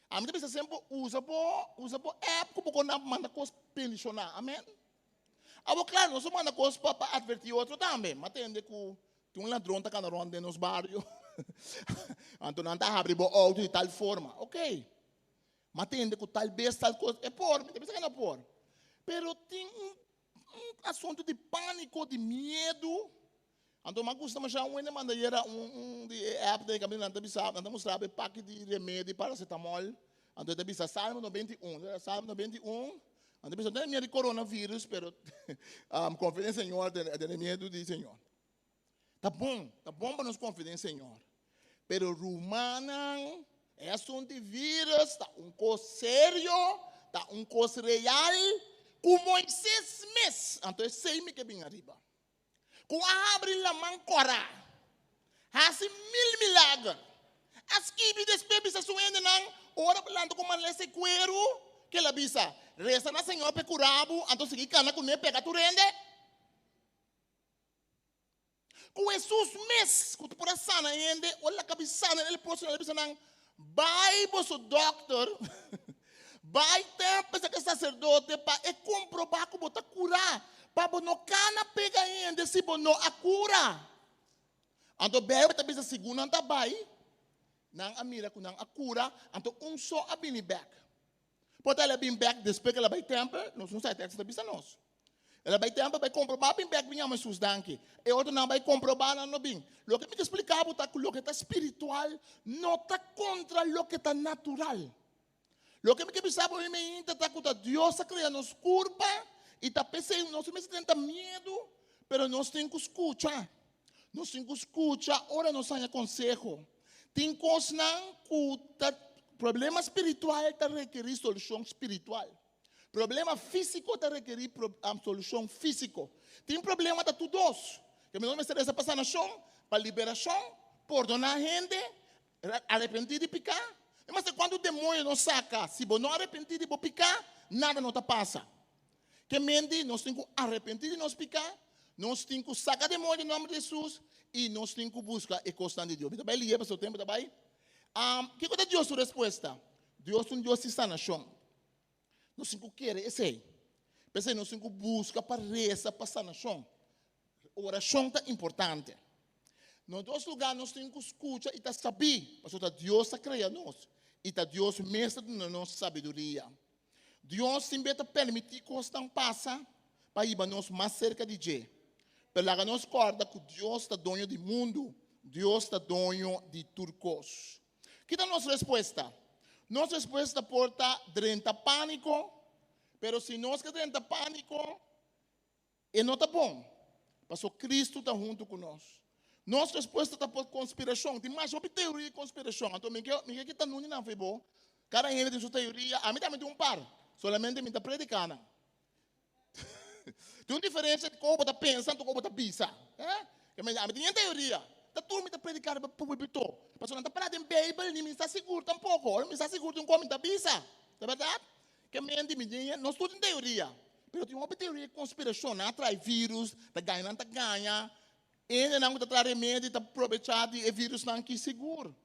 [SPEAKER 2] A mim pensa sempre usa por app como não manda coisa pensionar. Amém. Claro, nós manda coisa para advertir outro também, mas tem que tem ladrão tá cada ronda nos bairros. Então não tá abrindo auto de tal forma. Ok. Mas tem que talvez tal coisa é por, me pensa que não é por. Pero tem assunto de pânico, de medo. Então, mas gosta mais um ainda manda era de app de caminho não sabe, não mostrar o pacote de remédio para paracetamol. Então, deve ser Salmo 91, Salmo 91. Então, pensa não é medo de coronavírus, pero confia no Senhor, de medo de Senhor. Tá bom para nos confiar em Senhor. Pero rumana é assunto de vírus, tá coisa sério, tá coisa real. Com Moisés mesmo, então sei me que bem arriba. Com abre a mão corá, faz 1000 milagres. As que me despebem se suendo não, ora falando como ela se cuero, que ela bisa, resta na Senhor pe curabo, então seguir cana com me pega tu rende. Com Jesus mesmo, que por a sana rende, olha a cabeça na ele posso ele bisa não, vai pro doctor. Vai ter pensa que sacerdote para comprovar que você curar, para não cana pega ainda se você não a cura. Então bem também se segunda não vai, não a mira com não a cura, então só a bem back. Pode ela bem back depois que ela vai tempo, nós não sai texto da bisa nós. Ela vai tempo vai comprovar bem bem vinha mas sus danke. E outro não vai comprovar não bem. Lo que me explicava tá que lo que tá espiritual não tá contra lo que tá natural. Lo que me pensava me inta tá que Deus cria nos culpa e tá pensando nós me tenta medo, pero nós tem que escutar. Nós tem que escutar, ora nós tem consejo. Tem coisas que problema espiritual tá requerir solução espiritual. Problema físico está requerir solução física. Tem problema de todos. Que me interessa para sanação, para liberação, perdonar a gente, arrepender de picar. Mas quando o demônio não saca, se você não arrepender de picar, nada não te passa. Que mente, nós temos que arrepender de nós picar, nós temos que sacar o demônio em nome de Jesus e nós temos que buscar a constância de Deus. Está bem, liga para o seu tempo, está bem? Que é Deus sua resposta? Deus é um Deus de sanação. Nós temos que querer esse aí. Pensei, nós temos que buscar para rezar, para sanação. Oração é importante. Nos dois lugares, nós temos que escutar e saber. Porque Deus está criando nós. E Deus mestre da nossa sabedoria. Deus também permite que coisas passem para ir nós mais cerca de Deus. Para nós recorda que Deus é dono do mundo. Deus é dono de turcos. Que é a nossa resposta? Nossa resposta porta drenta pânico, pero se nós que drenta pânico, não está bom. Porque Cristo está junto conosco. Nossa resposta está por conspiração. Tem mais uma teoria de conspiração. Então, me que está no não foi bom. Cada gente tem sua teoria. A mim também tem um par. Solamente me está predicando. Tem uma diferença de como está pensando, como está pensando. A mim tem teoria. A turma está predicando para o público. Mas não está falando em Bíblia, nem me está seguro tampouco. Não me está seguro de como está pensando. É verdade? Que me diz, nós estamos em teoria. Mas tem uma teoria de conspiração. Não atrai vírus, está ganhando, está ganhando. Ele não está trazendo remédio, está aproveitando e o vírus não é seguro.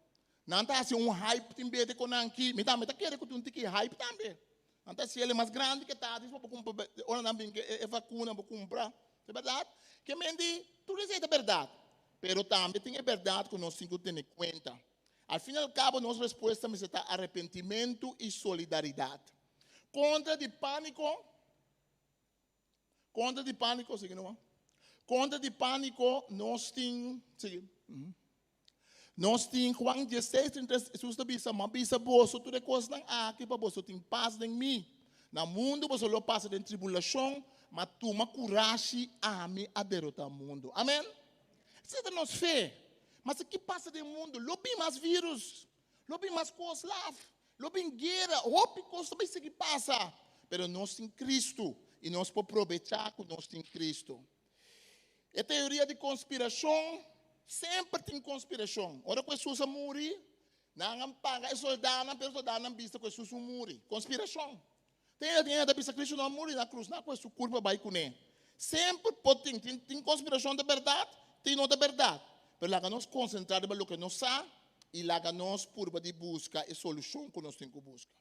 [SPEAKER 2] Não está assim um hype também de quando aqui. Me está querendo que tu não tenha hype também. Não está assim ele mais grande que está. Diz para comprar, olha não bem que é vacuna para comprar. É verdade? Que me diz, tudo isso é verdade. Pero também tem a verdade que nós temos que ter em conta. Al fim e ao cabo, nossa resposta está arrependimento e solidariedade. Contra de pânico, seguindo. Contra de pânico, nós temos, nós temos Juan 16, 33, Jesus está mas bisa bolso, tudo é coisa não aqui para você tem paz em mim. No mundo você não passa de tribulação, mas toma coragem a mim a derrotar o mundo. Amém? Isso é a nossa fé. Mas o que passa no mundo? Lobi mais vírus, lobi mais coisas lá, lobi guerra, lobi coisas também que passa. Mas nós temos Cristo e nós podemos aproveitar que nós temos Cristo. A teoria de conspiração, sempre tem conspiração. Ora que Jesus morre, não paga, soldado não vista que Jesus morre. Conspiração. Tem a vista que Cristo não morre na cruz, não é sua culpa vai com ele. Sempre tem conspiração da verdade, tem outra verdade. Mas lá nós concentramos no que nós sabemos e lá nós por de buscar a solução que nós temos que buscar.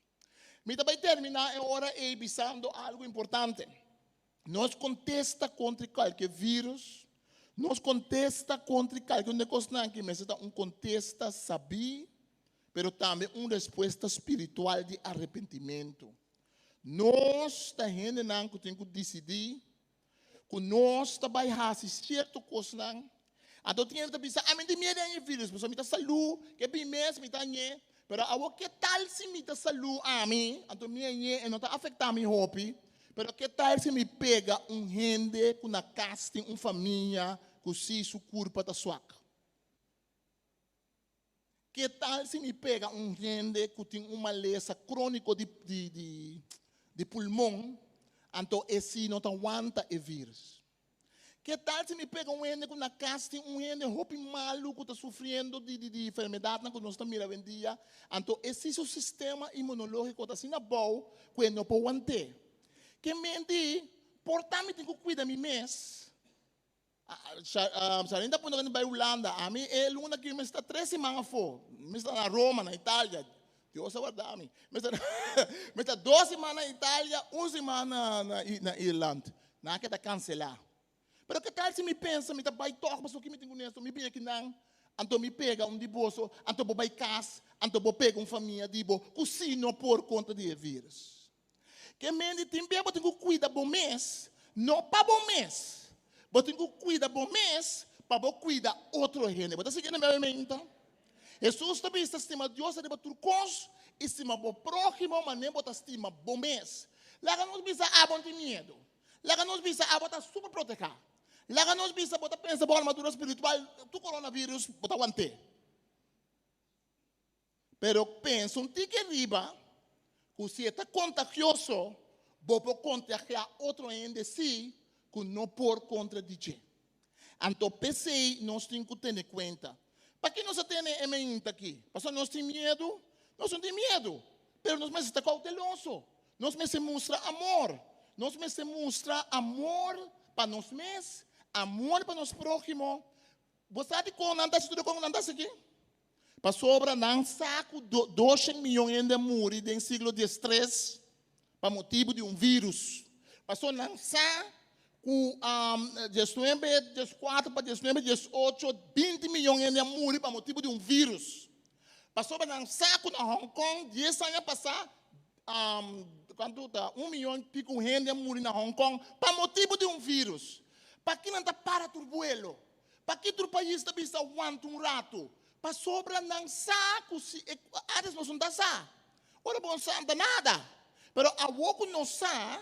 [SPEAKER 2] Mas também terminar agora avisando algo importante. Nós contesta contra qualquer vírus, nós contesta contra qualquer coisa que mas é contesta saber, mas também uma resposta espiritual de arrependimento. Nós está gente não que tem que decidir, que nós está vai fazer certa coisa não. Então tem que pensar, a mim de medo é vírus, mas me dá saúde, que bem mesmo me dá nhé, pero a que tal se me dá saúde a mim, então me nhé não está afetando meu hobby. Pero que tal se me pega gente com na casa tem uma família que se sua culpa está suaca? Que tal se me pega gente que tem uma lesão crônica de pulmão, então esse não aguanta o vírus? Que tal se me pega gente que na casa tem gente roupa maluco que está sofrendo de enfermidade que nós estamos mirando dia, então esse é o sistema imunológico está assim na boa que não pode aguentar. Que me diz, portanto, tenho que cuidar de mim mesmo. Ainda quando eu vou Holanda, a mim é uma que me está 3 semanas fora. Me está na Roma, na Itália. Deus guarda me. Me está 2 semanas na Itália, 1 semana na Irlanda. Não quer cancelar. Mas que tal se me pensa, me está vai tocar, mas o que me tenho nisso, me vem aqui não. Então me pega de bolso, então vou vai casa, então vou pegar uma família de bo, cozinho por conta de vírus. Que mente tem bem, tem que cuidar bom mês, não para bom mês. Você tem que cuidar bom mês para cuidar outro gente. Você seguindo a minha mente? Jesus também está estima Deus de turcos, estima o próximo, mas nem bota estima bom mês. Lá nós bisa bom tem medo. Lá nós bisa bota super proteger. Lá nós bisa bota pensa boa armadura espiritual, tu coronavírus bota aguante. Pero pensa tique riba, que se está contagioso, vou contagiar outro ainda si, que não por contra DJ. Então pensei, nós temos que ter em conta. Para que nós temos em mente aqui? Porque nós temos medo, nós não temos medo. Pero nós estamos cautelosos. Nós se mostra amor. Nós se mostra amor para nós mesmos, amor para nós próximos. Você sabe como andas aqui? Para sobra, não saco 12 milhões de mortes no século XIII, para motivo de vírus. Passou não saco. 19, 14 para 19, 18, 20 milhões de mortes para motivo de vírus. Passou para um saco na Hong Kong, 10 anos passar, 1 milhão e pico de gente morrer na Hong Kong para motivo de vírus. Para que não está para o vuelo? Para que o país está bisa aguanta rato? Para sobra não saco, se áreas não são da sa. Ora bom santa nada. Pero a pouco não sa.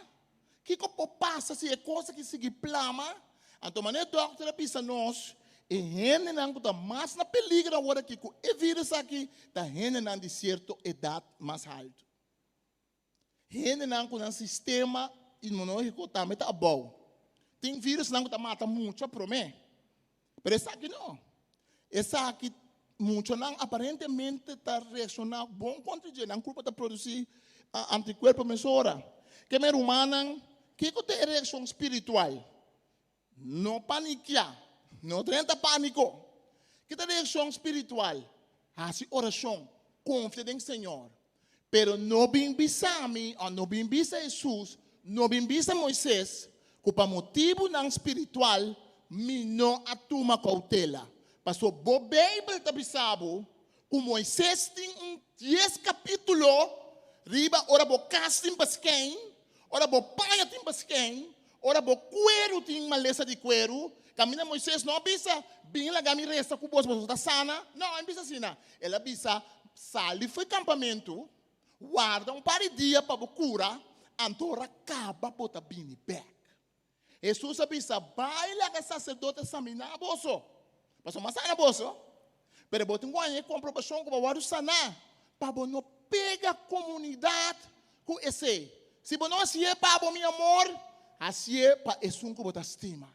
[SPEAKER 2] Que passa se é coisa que se plama, então maneira doctora pisa nós e gente não está mais na peligro agora que o vírus aqui está gente não de certa idade mais alta. Gente não com um sistema imunológico também está bom. Tem vírus não que mata muito, promete. Mas essa aqui não. Essa aqui muito não aparentemente está reacionando bom contra o não culpa de produzir anticorpo mesora. Que é humana que tem reação espiritual? Não paniquear, não tenta pânico. Que tem reação espiritual? Assim, oração, confia no Senhor. Pero não bem bisa mim, não bem bisa Jesus, não bem bisa Moisés, que para motivo não espiritual, me não atuma cautela. Pastor, a Bíblia está bisabo, que Moisés tem 10 capítulos, riba, ora, bo casting para quem? Ora, bo paia tem basquém. Ora, bo cuero tem maleza de cuero. Camina Moisés não avisa, bem lá gami resta com boas pessoas da sana. Não, não avisa assim, não. Ela avisa, sali foi campamento, guarda par de dia para cura, antora acaba bota bini back. Jesus avisa, vai lá que sacerdote examinar a bolso. Passou uma sana bolso. Pero bota um guanhe com aprovação com o guarda sana. Para não pega a comunidade com esse. Se você não se é para o meu amor, assim é para esse que você estima.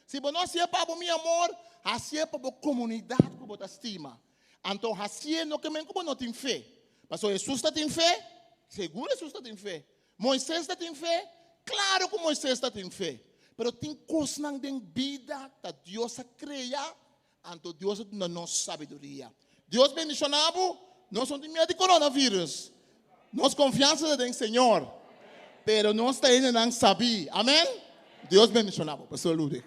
[SPEAKER 2] Se você não se é para o meu amor, assim é para a comunidade que você estima. Então, assim é no que você não tem fé. Mas Jesus tem fé? Seguro Jesus tem fé. Moisés tem fé? Claro que Moisés tem fé. Mas tem coisas na vida que Deus cria, então Deus dá nossa sabedoria. Deus bendicionado, nós não temos medo de coronavírus. Nossa confiança é no Senhor. Pero não está ainda não sabia. Amém? Deus bendicionado. Pastor Ludwig.